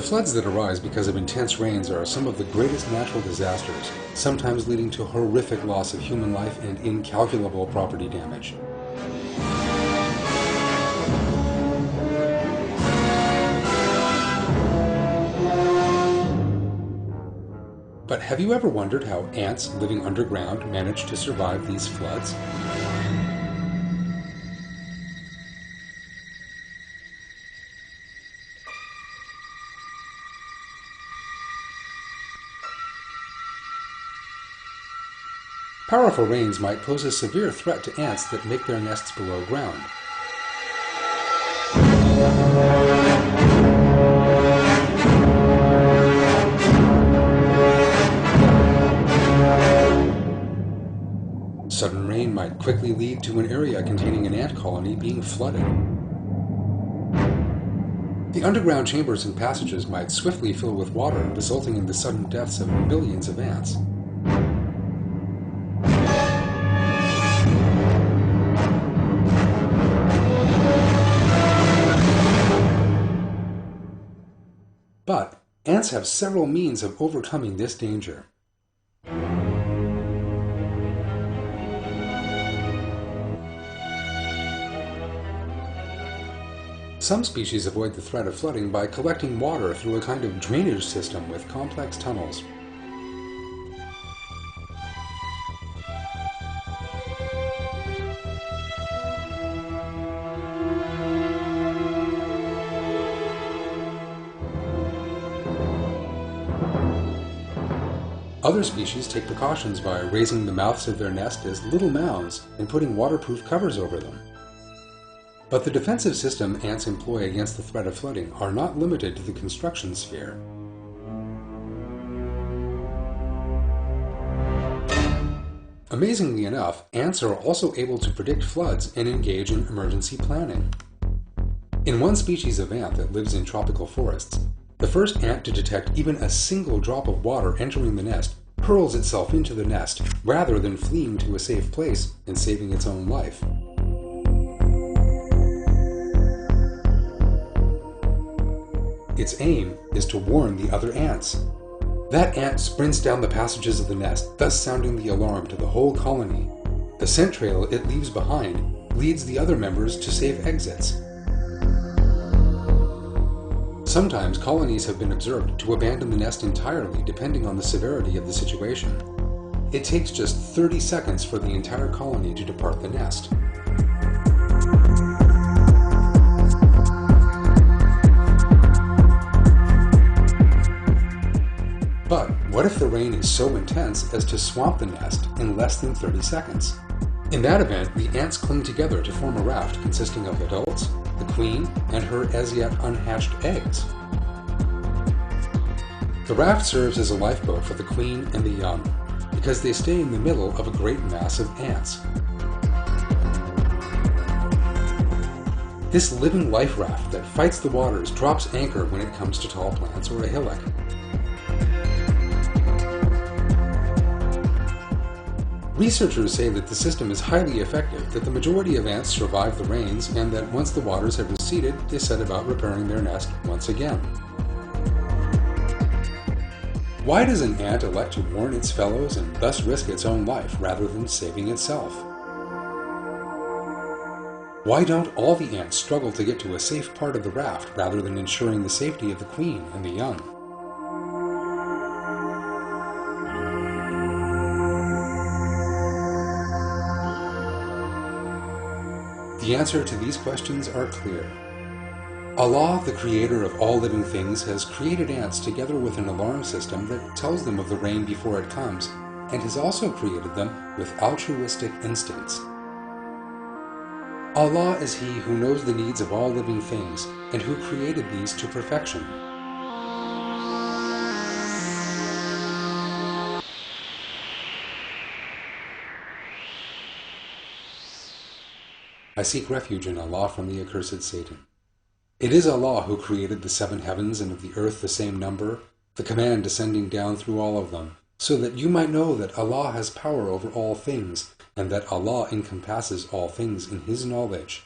The floods that arise because of intense rains are some of the greatest natural disasters, sometimes leading to horrific loss of human life and incalculable property damage. But have you ever wondered how ants living underground manage to survive these floods? Powerful rains might pose a severe threat to ants that make their nests below ground. Sudden rain might quickly lead to an area containing an ant colony being flooded. The underground chambers and passages might swiftly fill with water, resulting in the sudden deaths of millions of ants. But ants have several means of overcoming this danger. Some species avoid the threat of flooding by collecting water through a kind of drainage system with complex tunnels. Other species take precautions by raising the mouths of their nest as little mounds and putting waterproof covers over them. But the defensive system ants employ against the threat of flooding are not limited to the construction sphere. Amazingly enough, ants are also able to predict floods and engage in emergency planning. In one species of ant that lives in tropical forests, the first ant to detect even a single drop of water entering the nest hurls itself into the nest rather than fleeing to a safe place and saving its own life. Its aim is to warn the other ants. That ant sprints down the passages of the nest, thus sounding the alarm to the whole colony. The scent trail it leaves behind leads the other members to safe exits. Sometimes colonies have been observed to abandon the nest entirely depending on the severity of the situation. It takes just 30 seconds for the entire colony to depart the nest. But what if the rain is so intense as to swamp the nest in less than 30 seconds? In that event, the ants cling together to form a raft consisting of adults, the queen, and her as yet unhatched eggs. The raft serves as a lifeboat for the queen and the young, because they stay in the middle of a great mass of ants. This living life raft that fights the waters drops anchor when it comes to tall plants or a hillock. Researchers say that the system is highly effective, that the majority of ants survive the rains, and that once the waters have receded, they set about repairing their nest once again. Why does an ant elect to warn its fellows and thus risk its own life rather than saving itself? Why don't all the ants struggle to get to a safe part of the raft rather than ensuring the safety of the queen and the young? The answer to these questions are clear. Allah, the creator of all living things, has created ants together with an alarm system that tells them of the rain before it comes, and has also created them with altruistic instincts. Allah is He who knows the needs of all living things, and who created these to perfection. I seek refuge in Allah from the accursed Satan. It is Allah who created the 7 heavens and of the earth the same number, the command descending down through all of them, so that you might know that Allah has power over all things, and that Allah encompasses all things in His knowledge.